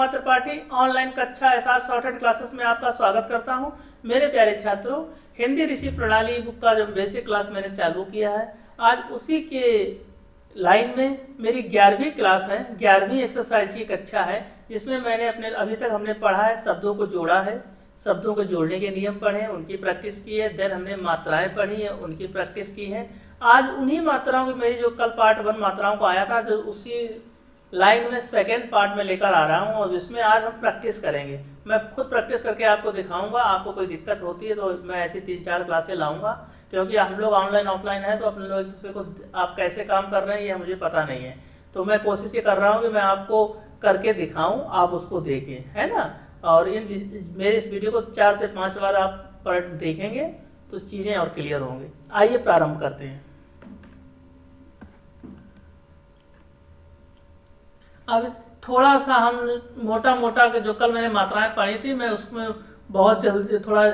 Kumar Tripathi online कक्षा SR shorthand classes में आपका स्वागत करता हूं। मेरे प्यारे छात्रों, हिंदी ऋषि प्रणाली बुक का जो बेसिक क्लास मैंने चालू किया है, आज उसी के लाइन में मेरी 11वीं क्लास है। 11वीं एक्सरसाइज की कक्षा है, जिसमें मैंने अपने अभी तक हमने पढ़ा है, शब्दों को जोड़ा है, शब्दों को जोड़ने के नियम पढ़े हैं, उनकी प्रैक्टिस की है। देन हमने मात्राएं पढ़ी है, उनकी प्रैक्टिस की है। आज उन्हीं मात्राओं की, मेरी जो कल पार्ट 1 मात्राओं को आया था, जो उसी लाइन में सेकेंड पार्ट में लेकर आ रहा हूँ, और इसमें आज हम प्रैक्टिस करेंगे। मैं खुद प्रैक्टिस करके आपको दिखाऊंगा। आपको कोई दिक्कत होती है तो मैं ऐसी 3-4 क्लासें लाऊंगा, क्योंकि हम लोग ऑनलाइन ऑफलाइन है तो अपने लोग एक दूसरे को आप कैसे काम कर रहे हैं ये मुझे पता नहीं है। तो मैं कोशिश ये कर रहा हूँ कि मैं आपको करके दिखाऊं, आप उसको देखें, है ना। और मेरे इस वीडियो को 4 से 5 बार आप देखेंगे तो चीजें और क्लियर होंगे। आइए प्रारंभ करते हैं। अब थोड़ा सा हम मोटा मोटा जो कल मैंने मात्राएं पढ़ी थी, मैं उसमें बहुत जल्दी थोड़ा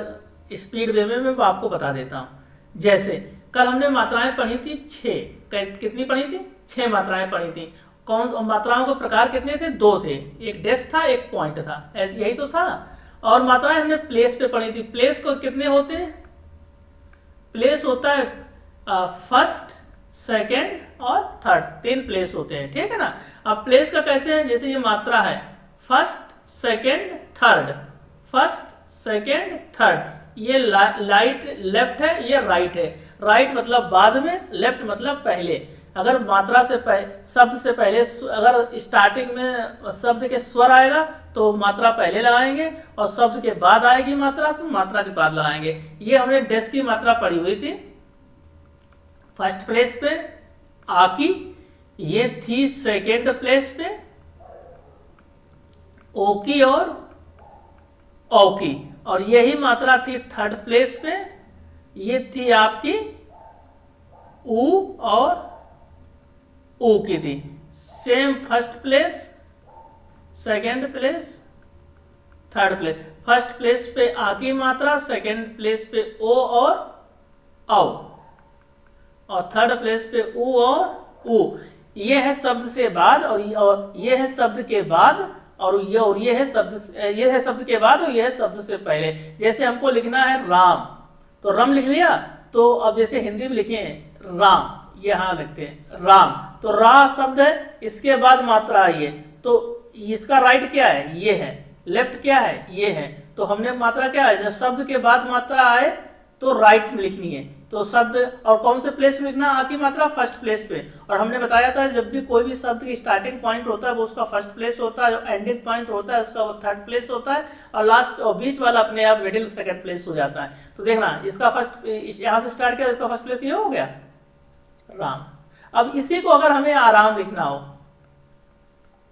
स्पीड वे में मैं आपको बता देता हूँ। जैसे कल हमने मात्राएं पढ़ी थी 6, कितनी पढ़ी थी? 6 मात्राएं पढ़ी थी। कौन मात्राओं के प्रकार कितने थे? 2 थे, एक डेस्क था, एक पॉइंट था, ऐसे यही तो था। और मात्राएं हमने प्लेस पे पढ़ी थी। प्लेस को कितने होते हैं? प्लेस होता है फर्स्ट, सेकेंड और थर्ड, 3 प्लेस होते हैं, ठीक है ना। अब प्लेस का कैसे है? जैसे ये मात्रा है first, second, third, first, second, third. ये लेफ्ट है, ये राइट है। राइट मतलब बाद में, लेफ्ट मतलब पहले। अगर मात्रा से शब्द से पहले, अगर स्टार्टिंग में शब्द के स्वर आएगा तो मात्रा पहले लगाएंगे, और शब्द के बाद आएगी मात्रा तो मात्रा के बाद लगाएंगे। ये हमने डेस्क की मात्रा पढ़ी हुई थी। फर्स्ट प्लेस पे आ की, ये थी सेकेंड प्लेस पे ओ की और औ की, और यही मात्रा थी थर्ड प्लेस पे, ये थी आपकी ऊ और ऊ की थी। Same first place, second place, third place. First place पे आ की मात्रा, सेकेंड प्लेस पे ओ और औ, और थर्ड प्लेस पे ऊ और ऊ। ये है शब्द से बाद, और ये है शब्द के बाद, और ये है शब्द के बाद, और ये है शब्द से पहले। जैसे हमको लिखना है राम, तो रम लिख लिया। तो अब जैसे हिंदी में लिखे राम, ये हाँ लिखते हैं राम, तो रा शब्द है, इसके बाद मात्रा आई है, तो इसका राइट क्या है? ये है। लेफ्ट क्या है? ये है। तो हमने मात्रा क्या है? जब शब्द के बाद मात्रा आए तो राइट में लिखनी है। तो शब्द और कौन से प्लेस में लिखना? आ की मात्रा फर्स्ट प्लेस पे। और हमने बताया था जब भी कोई भी शब्द की स्टार्टिंग पॉइंट होता है वो उसका फर्स्ट प्लेस होता है, जो एंडिंग पॉइंट होता है उसका वो थर्ड प्लेस होता है, और लास्ट और बीच वाला अपने आप मिडिल सेकंड प्लेस हो जाता है। तो देखना, इसका फर्स्ट यहाँ से स्टार्ट किया, इसका फर्स्ट प्लेस ये हो गया राम। अब इसी को अगर हमें आराम लिखना हो,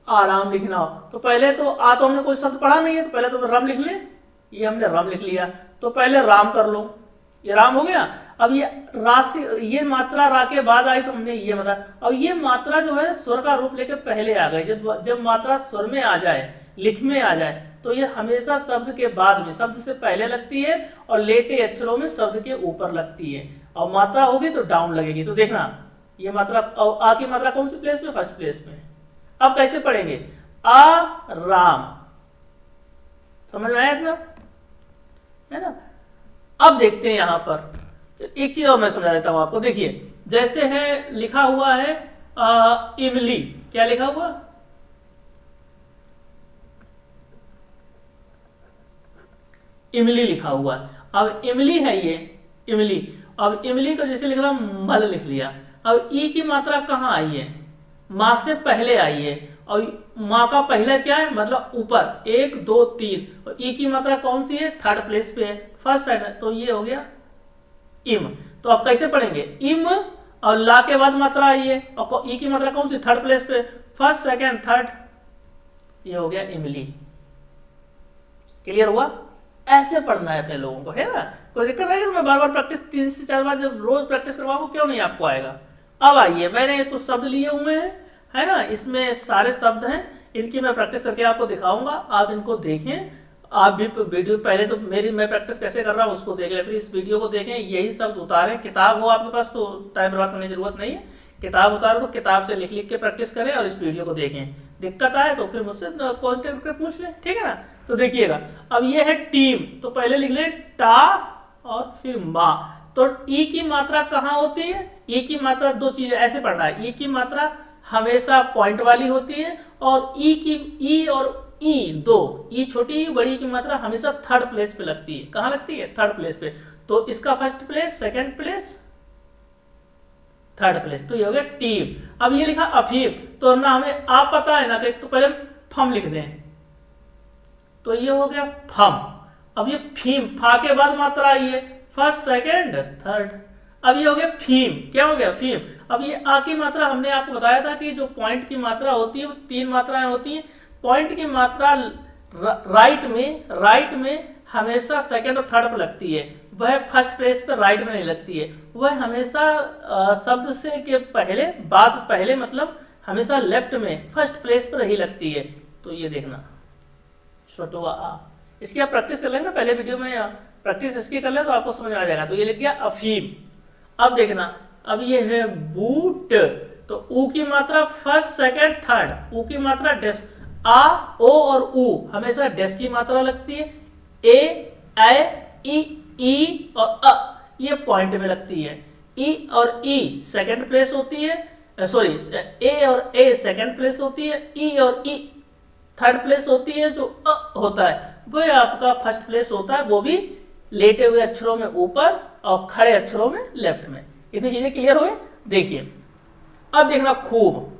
आराम लिखना हो, तो पहले तो तो हमने कोई शब्द पढ़ा नहीं है, तो पहले तो रम लिख ले। ये हमने रम लिख लिया, तो पहले राम कर लो, ये राम हो गया। अब ये राशि, ये मात्रा रा के बाद आई तो हमने ये बताया। अब ये मात्रा जो है स्वर का रूप लेके पहले आ गई। जब मात्रा स्वर में आ जाए, लिख में आ जाए, तो ये हमेशा शब्द के बाद में, शब्द से पहले लगती है, और लेटे अक्षरों में शब्द के ऊपर लगती है। और मात्रा होगी तो डाउन लगेगी। तो देखना, ये मात्रा आ की मात्रा कौन सी प्लेस में? फर्स्ट प्लेस में। अब कैसे पढ़ेंगे? आ राम, समझ में आया इतना, है ना। अब देखते हैं यहां पर एक चीज और मैं समझा देता हूं आपको। देखिए, जैसे है लिखा हुआ है इमली, क्या लिखा हुआ? इमली लिखा हुआ है। अब इमली है ये, इमली। अब इमली को जैसे लिख रहा मल लिख लिया। अब ई की मात्रा कहां आई है? मां से पहले आई है, और मां का पहला क्या है? मतलब ऊपर, 1 2 3, और ई की मात्रा कौन सी है? थर्ड प्लेस पे है, फर्स्ट साइड में, तो ये हो गया इम। तो अब कैसे पढ़ेंगे? इम, और ला के बाद मात्रा आई है, और ई की मात्रा कौन सी? थर्ड प्लेस पे, फर्स्ट सेकेंड थर्ड, ये हो गया इमली। क्लियर हुआ? ऐसे पढ़ना है अपने लोगों को, है ना। कोई दिक्कत है? मैं बार बार प्रैक्टिस 3 से 4 बार जब रोज प्रैक्टिस करवाऊंगा, क्यों नहीं आपको आएगा। अब आइए, मैंने कुछ शब्द लिए हुए हैं, है ना, इसमें सारे शब्द हैं, इनकी मैं प्रैक्टिस करके आपको दिखाऊंगा। आप इनको देखें, आप भी वीडियो पहले तो मैं प्रैक्टिस कैसे कर रहा हूँ उसको देख लें, फिर इस वीडियो को देखें, यही शब्द उतारें। किताब हो आपके पास तो टाइम बर्बाद करने की जरूरत नहीं है, किताब उतारो तो किताब से लिख लिख के प्रैक्टिस करें और इस वीडियो को देखें। दिक्कत आए तो फिर मुझसे कांटेक्ट करके पूछ लें, ठीक है ना। तो देखिएगा, अब ये है टीम, तो पहले लिख लें टा और फिर मा। तो ई की मात्रा कहाँ होती है? ई की मात्रा दो चीजें ऐसे पढ़ना है, ई की मात्रा हमेशा पॉइंट वाली होती है और ई और ई दो, ई छोटी ई बड़ी की मात्रा हमेशा थर्ड प्लेस पे लगती है। कहाँ लगती है? थर्ड प्लेस पे। तो इसका first place, second place, third place, तो ये हो गया टीम। अब ये लिखा अफीम, तो ना हमें आप पता है ना, तो पहले फम लिख दें, तो ये हो गया फम। अब ये फीम, फा के बाद मात्रा आई है, फर्स्ट सेकंड थर्ड। अब ये हो गया फीम, क्या हो गया? फीम। अब ये आ की मात्रा हमने आपको बताया था कि जो पॉइंट की मात्रा होती है वो तीन मात्राएं होती हैं। पॉइंट की मात्रा राइट में हमेशा सेकंड और थर्ड पर लगती है, वह फर्स्ट प्लेस पर राइट में नहीं लगती है। वह हमेशा शब्द से के पहले, बाद पहले, मतलब हमेशा लेफ्ट में फर्स्ट प्लेस पर ही लगती है। तो ये देखना छोटो आ, इसकी आप प्रैक्टिस कर लेंगे ना, पहले वीडियो में प्रैक्टिस इसकी कर ले तो आपको समझ में आ जाएगा। तो ये लिख गया अफीम। अब देखना, अब ये है बूट, तो ऊ की मात्रा फर्स्ट सेकंड थर्ड, ऊ की मात्रा डेस, आ ओ और ऊ हमेशा डेस की मात्रा लगती है। ई और अ ये पॉइंट में लगती है। ई और ई सेकंड प्लेस होती है, सॉरी ए और ए सेकंड प्लेस होती है, ई और ई थर्ड प्लेस होती है। जो अ होता है वो आपका फर्स्ट प्लेस होता है, वो भी लेटे हुए अक्षरों में ऊपर और खड़े अक्षरों में लेफ्ट में। इतनी चीजें क्लियर हुए? देखिए अब देखना, खूब,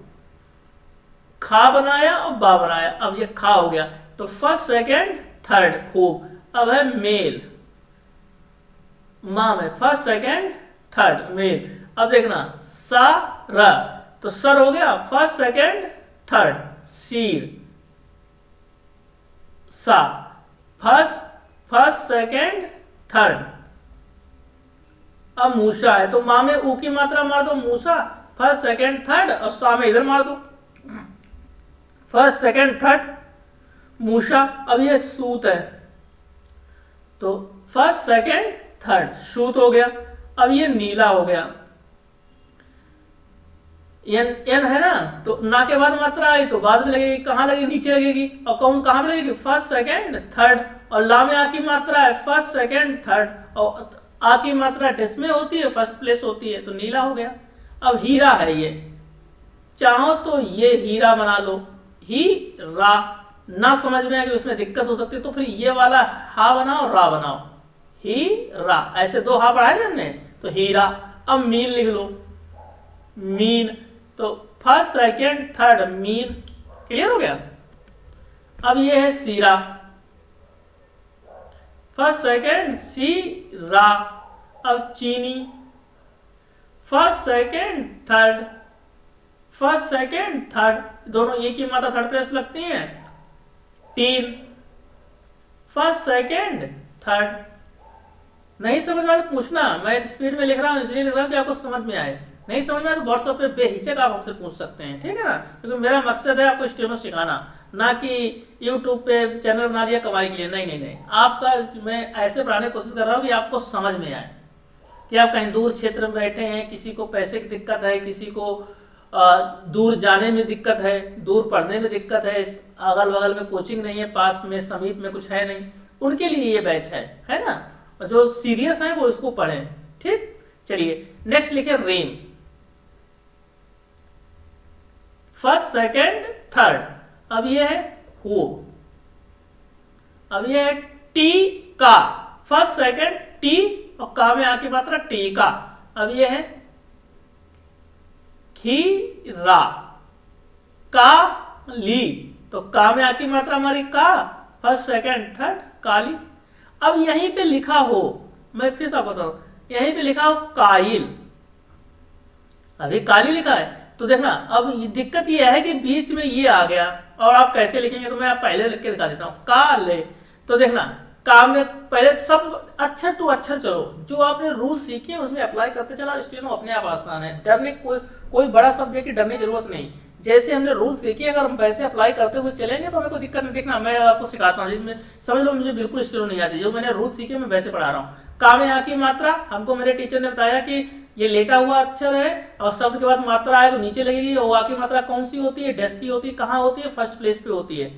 खा बनाया और बा बनाया, अब ये खा हो गया, तो फर्स्ट सेकंड थर्ड खूब। अब है मेल, माँ में फर्स्ट सेकंड थर्ड मेल। अब देखना सा र, तो सर हो गया फर्स्ट सेकंड थर्ड, सीर। सा फर्स्ट सेकंड थर्ड। अब मूसा है, तो माँ में ऊ की मात्रा मार दो, मूसा फर्स्ट सेकंड थर्ड, और सा में इधर मार दो फर्स्ट सेकंड थर्ड, मूसा। अब ये सूत है, तो फर्स्ट सेकंड थर्ड सूत हो गया। अब ये नीला हो गया, एन है ना, तो ना के बाद मात्रा आई तो बाद में लगेगी, कहां लगेगी? नीचे लगेगी। और कौन कहां पे लगेगी? First second third. और ला में आ की मात्रा है फर्स्ट सेकंड थर्ड, और आ की मात्रा डेस में होती है, फर्स्ट प्लेस होती है, तो नीला हो गया। अब हीरा है, ये चाहो तो ये हीरा बना लो, ही रा। ना समझ में आए कि उसमें दिक्कत हो सकती है तो फिर ये वाला हा बनाओ, रा बनाओ, ही रा, ऐसे दो हा बढ़ाए थे हमने, तो हीरा। अब मीन लिख लो, मीन, तो first second third mean. Clear हो गया? अब ये है सीरा, फर्स्ट सेकंड सी रा। अब चीनी, first second third, first second third, दोनों एक ही मात्रा थर्ड प्लेस लगती हैं। Tin, first second third. नहीं समझ में आया तो पूछना, मैं स्पीड में लिख रहा हूं इसलिए लिख रहा हूं कि आपको समझ में आए। नहीं समझ में आया तो व्हाट्सएप पे बेहिचक आप हमसे पूछ सकते हैं, ठीक है ना, क्योंकि मेरा मकसद है आपको स्टेनो सिखाना, ना कि यूट्यूब पे चैनल बना दिया कमाई के लिए। नहीं, आपका मैं ऐसे पढ़ाने की कोशिश कर रहा हूँ कि आपको समझ में आए, कि आप कहीं दूर क्षेत्र में बैठे हैं, किसी को पैसे की दिक्कत है, किसी को दूर जाने में दिक्कत है, दूर पढ़ने में दिक्कत है, अगल बगल में कोचिंग नहीं है, पास में समीप में कुछ है नहीं, उनके लिए ये बैच है ना। और जो सीरियस है वो इसको पढ़ें, ठीक। चलिए नेक्स्ट लिखे रेन, फर्स्ट सेकंड थर्ड। अब ये है हो, अब ये है टी का, फर्स्ट सेकंड टी और का में आकी मात्रा टी का। अब ये है खीरा, का ली, तो का में आकी मात्रा हमारी का, फर्स्ट सेकंड थर्ड काली। अब यहीं पे लिखा हो, मैं फिर से बता रहा हूं, यहीं पे लिखा हो काइल, अभी काली लिखा है, तो देखना अब दिक्कत यह है कि बीच में ये आ गया, और आप कैसे लिखेंगे तो मैं आप पहले लिख के दिखा देता हूं, काले। तो देखना का में पहले सब अक्षर टू अक्षर चलो, जो आपने रूल सीखे उसमें अप्लाई करते चला, स्टेनो अपने आप आसान है। डरने कोई बड़ा शब्द है कि डरने की जरूरत नहीं, जैसे हमने रूल सीखे अगर हम वैसे अप्लाई करते हुए चलेंगे तो हमें कोई दिक्कत नहीं। देखना मैं आपको सिखाता हूँ, समझ लो मुझे बिल्कुल स्टेनो नहीं आती, जो मैंने रूल सीखे मैं वैसे पढ़ा रहा हूँ। का में यहाँ की मात्रा हमको मेरे टीचर ने बताया कि ये लेटा हुआ अक्षर है और शब्द के बाद मात्रा आए तो नीचे लगेगी, और वाक्य मात्रा कौन सी होती है, डैश की होती है, कहाँ होती है, फर्स्ट प्लेस पे होती है।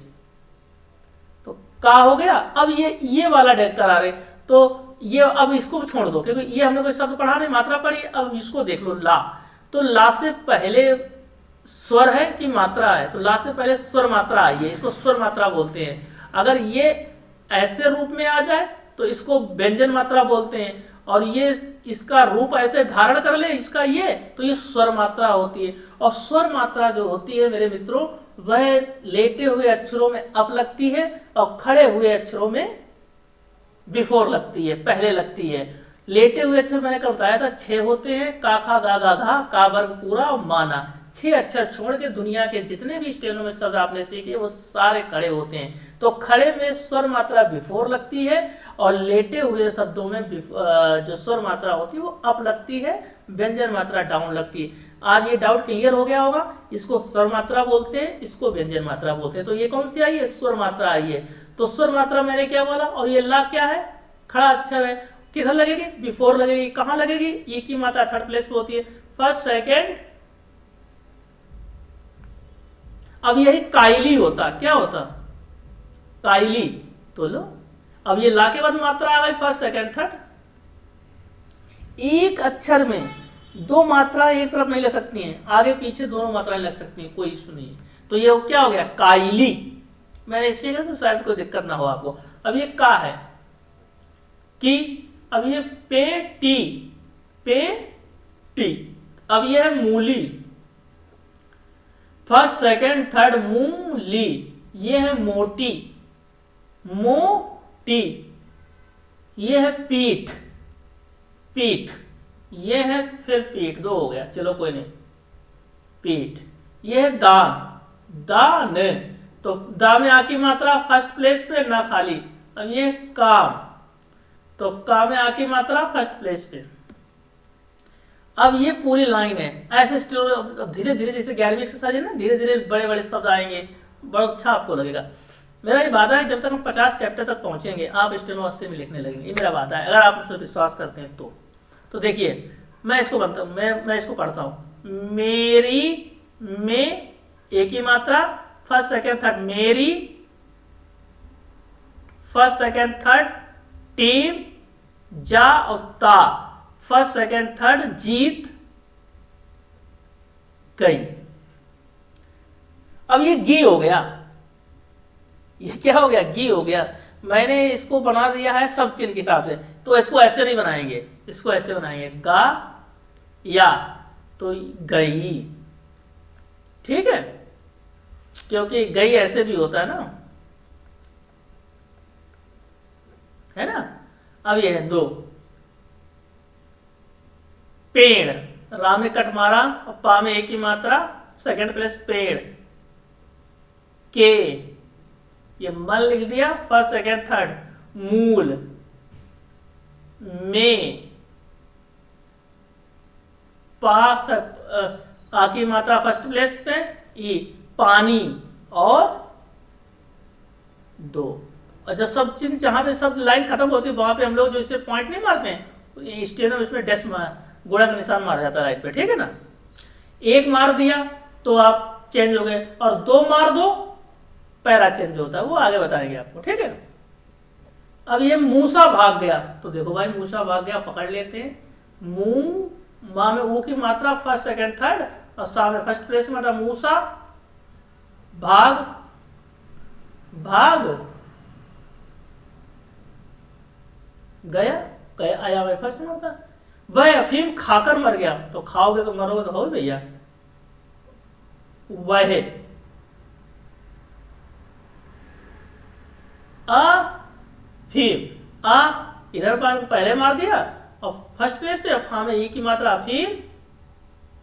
तो का हो गया। अब ये वाला डेक करा रहे, तो ये अब इसको छोड़ दो क्योंकि ये हमने कोई शब्द पढ़ा नहीं, मात्रा पढ़ी। अब इसको देख लो, ला। तो ला से पहले स्वर है कि मात्रा है, तो ला से पहले स्वर मात्रा आई है, इसको स्वर मात्रा बोलते हैं। अगर ये ऐसे रूप में आ जाए तो इसको व्यंजन मात्रा बोलते हैं, और ये इसका रूप ऐसे धारण कर ले इसका ये, तो ये स्वर मात्रा होती है। और स्वर मात्रा जो होती है मेरे मित्रों, वह लेटे हुए अक्षरों में अप लगती है और खड़े हुए अक्षरों में बिफोर लगती है, पहले लगती है। लेटे हुए अक्षर मैंने कब बताया था, 6 होते हैं, का खा गा गा घा, का वर्ग पूरा और माना। 6 अक्षर छोड़ के दुनिया के जितने भी स्टेनों में शब्द आपने सीखे वो सारे खड़े होते हैं। तो खड़े में स्वर मात्रा बिफोर लगती है, और लेटे हुए शब्दों में जो स्वर मात्रा होती है वो अप लगती है, व्यंजन मात्रा डाउन लगती है। आज ये डाउट क्लियर हो गया होगा। इसको स्वर मात्रा बोलते हैं, इसको व्यंजन मात्रा बोलते हैं। तो ये कौन सी आई है, स्वर मात्रा आई है। तो स्वर मात्रा मैंने क्या बोला, और ये ला क्या है, खड़ा अक्षर है, किधर लगेगी, बिफोर लगेगी। कहां लगेगी, ई की मात्रा थर्ड प्लेस पे होती है, फर्स्ट सेकेंड। अब यही काइली होता, क्या होता, काइली। तो लो, अब ये ला के बाद मात्रा आ गई फर्स्ट सेकेंड थर्ड। एक अक्षर में 2 मात्रा एक तरफ नहीं लग सकती हैं, आगे पीछे दोनों मात्राएं लग सकती हैं, कोई इशू नहीं है। तो ये क्या हो गया, काइली। मैंने इसलिए कहा तो शायद कोई दिक्कत ना हो आपको। अब ये का है कि, अब ये पे टी, पे टी। अब ये है मूली, फर्स्ट सेकेंड थर्ड मूली। ये है मोटी, मोटी। ये है पीठ, पीठ। ये है फिर पीठ, 2 हो गया, चलो कोई नहीं, पीठ। ये है दान, दान। तो दा में आकी मात्रा फर्स्ट प्लेस पे ना खाली। अब ये काम, तो का में आकी मात्रा फर्स्ट प्लेस पे। अब ये पूरी लाइन है। ऐसे धीरे धीरे जैसे 11वीं एक्सरसाइज है ना, धीरे धीरे बड़े बड़े शब्द आएंगे, बड़ा अच्छा आपको लगेगा। मेरा ये वादा है, जब तक हम 50 चैप्टर तक पहुंचेंगे आप स्टेनो 80 में लिखने लगेंगे, ये मेरा वादा है, अगर आप उस पर विश्वास करते हैं तो देखिए मैं इसको बनता हूँ, मैं इसको पढ़ता हूँ। मेरी में एक ही मात्रा, फर्स्ट सेकेंड थर्ड, मेरी, फर्स्ट सेकेंड थर्ड, टीम, जा और ता, फर्स्ट सेकेंड थर्ड, जीत गई। अब ये गी हो गया, ये क्या हो गया, गी हो गया। मैंने इसको बना दिया है सब चिन्ह के हिसाब से, तो इसको ऐसे नहीं बनाएंगे, इसको ऐसे बनाएंगे, गा या, तो गई, ठीक है, क्योंकि गई ऐसे भी होता है ना, है ना। अब ये है 2, पेड़, रा में कट मारा और पा में एक ही मात्रा, सेकंड प्लेस पेड़, के, ये मल लिख दिया फर्स्ट सेकंड थर्ड, मूल, में, पास आकी मात्रा फर्स्ट प्लेस पे, ई, पानी, और 2। और जब सब चिन्ह जहां पे सब लाइन खत्म होती है वहां पे हम लोग जो इसे पॉइंट नहीं मारते हैं, स्टेनो इसमें डेस गुणा का निशान मारा जाता है राइट पे, ठीक है ना। 1 मार दिया तो आप चेंज हो गए, और 2 मार दो पैरा चेंज होता है, वो आगे बताएंगे आपको, ठीक है। अब ये मूसा भाग गया, तो देखो भाई मूसा भाग गया, पकड़ लेते हैं। मू, माँ में ऊ की मात्रा फर्स्ट सेकंड थर्ड, और सा में फर्स्ट प्लेस में था, मूसा, भाग, भाग गया, गया आया में फर्स्ट में होता। वह अफीम खाकर मर गया, तो खाओगे तो मरोगे तो हो भैया। वह अफीम, आ इधर पहले मार दिया और फर्स्ट प्लेस पे फा में ई की मात्रा अफीम,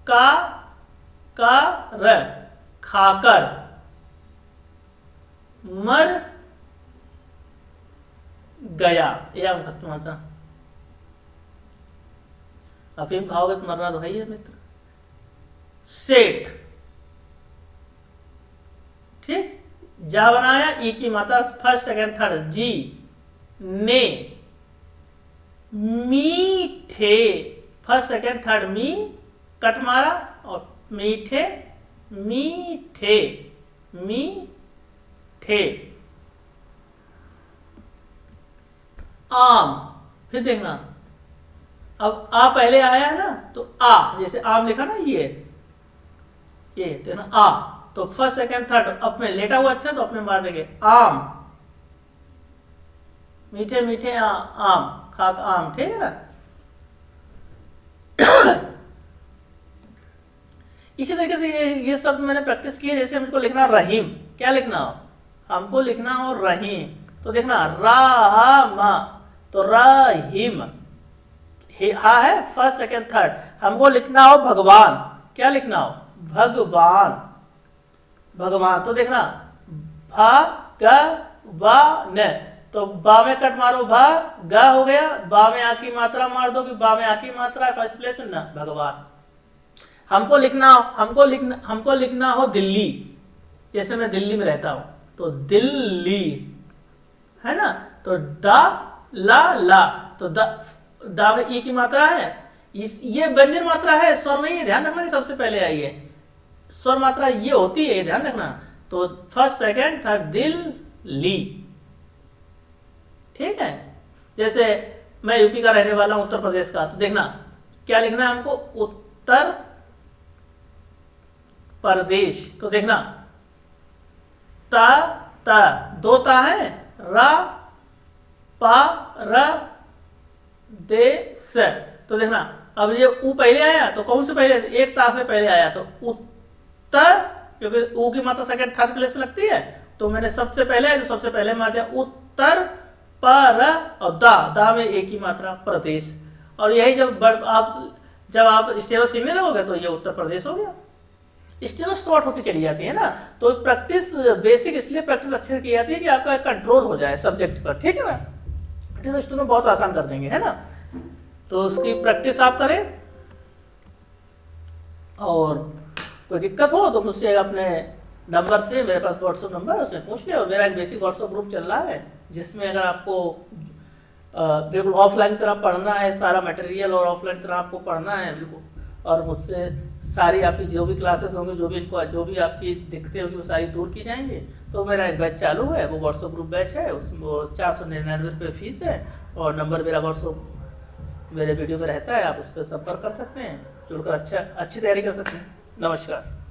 का र, खाकर मर गया, यह मात्रा। अफीम खाओगे तो मरना तो है ही मित्र। सेठ, ठीक, जा बनाया, ई की मात्रा फर्स्ट सेकंड थर्ड, जी, ने, मीठे, फर्स्ट सेकेंड थर्ड मी कट मारा और मीठे मीठे मीठे। आम, फिर देखना अब आ पहले आया है ना, तो आ जैसे आम लिखा ना, ये देखना आ, तो फर्स्ट सेकेंड थर्ड अपने लेटा हुआ अच्छा, तो अपने मार देंगे आम, मीठे मीठे आम, खाक आम, ठीक है ना। इसी तरीके से ये सब मैंने प्रैक्टिस की है। जैसे मुझको लिखना रहीम, क्या लिखना हो हमको, लिखना हो रहीम, तो देखना राम, तो रहीम, हा है फर्स्ट सेकेंड थर्ड। हमको लिखना हो भगवान, क्या लिखना हो भगवान, भगवान, तो देखना भगवान, तो बा में कट मारो, भा ग हो गया, बा में आ की मात्रा मार दो कि बा में आ की मात्रा फर्स्ट प्लेस ना, भगवान। हमको लिखना हो दिल्ली, जैसे मैं दिल्ली में रहता हूं, तो दिल्ली है ना, तो दा ला, तो दा में ई की मात्रा है, ये व्यंजन मात्रा है, स्वर नहीं है, ध्यान रखना सबसे पहले आई है स्वर मात्रा, ये होती है, ध्यान रखना। तो फर्स्ट सेकेंड थर्ड दिल्ली, ठीक है। जैसे मैं यूपी का रहने वाला हूं, उत्तर प्रदेश का, तो देखना क्या लिखना है हमको, उत्तर प्रदेश, तो देखना ता ता, दो ता है, रा पा र दे स, तो देखना अब ये ऊ पहले आया, तो कौन से पहले, एक ता से पहले आया, तो उत्तर, क्योंकि ऊ की मात्रा सेकंड थर्ड प्लेस में लगती है, तो मैंने सबसे पहले आया, तो सबसे पहले मार दिया उत्तर पर, और दा में एक ही मात्रा प्रदेश। और यही जब आप स्टेरो सीखने लगोगे, तो ये उत्तर प्रदेश हो गया। स्टेरो शॉर्ट होकर चली जाती है ना, तो प्रैक्टिस बेसिक इसलिए प्रैक्टिस अच्छे से की जाती है कि आपका कंट्रोल हो जाए सब्जेक्ट पर, ठीक है ना। तो स्टेरो बहुत आसान कर देंगे, है ना, तो उसकी प्रैक्टिस आप करें। और कोई दिक्कत हो तो मुझसे अपने नंबर से, मेरे पास व्हाट्सएप नंबर है, उससे पूछ ले। और मेरा एक बेसिक व्हाट्सएप ग्रुप चल रहा है, जिसमें अगर आपको बिल्कुल ऑफलाइन की तरह पढ़ना है सारा मटेरियल, और ऑफलाइन की तरह आपको पढ़ना है बिल्कुल, और मुझसे सारी आपकी जो भी क्लासेस होंगी, जो भी आपकी दिक्कतें होंगी, वो सारी दूर की जाएंगी। तो मेरा एक बैच चालू है, वो व्हाट्सएप ग्रुप बैच है, उसमें 499 रुपये फीस है, और नंबर मेरा व्हाट्सएप मेरे वीडियो में रहता है, आप उस पर संपर्क कर सकते हैं, जुड़कर अच्छी तैयारी कर सकते हैं। नमस्कार।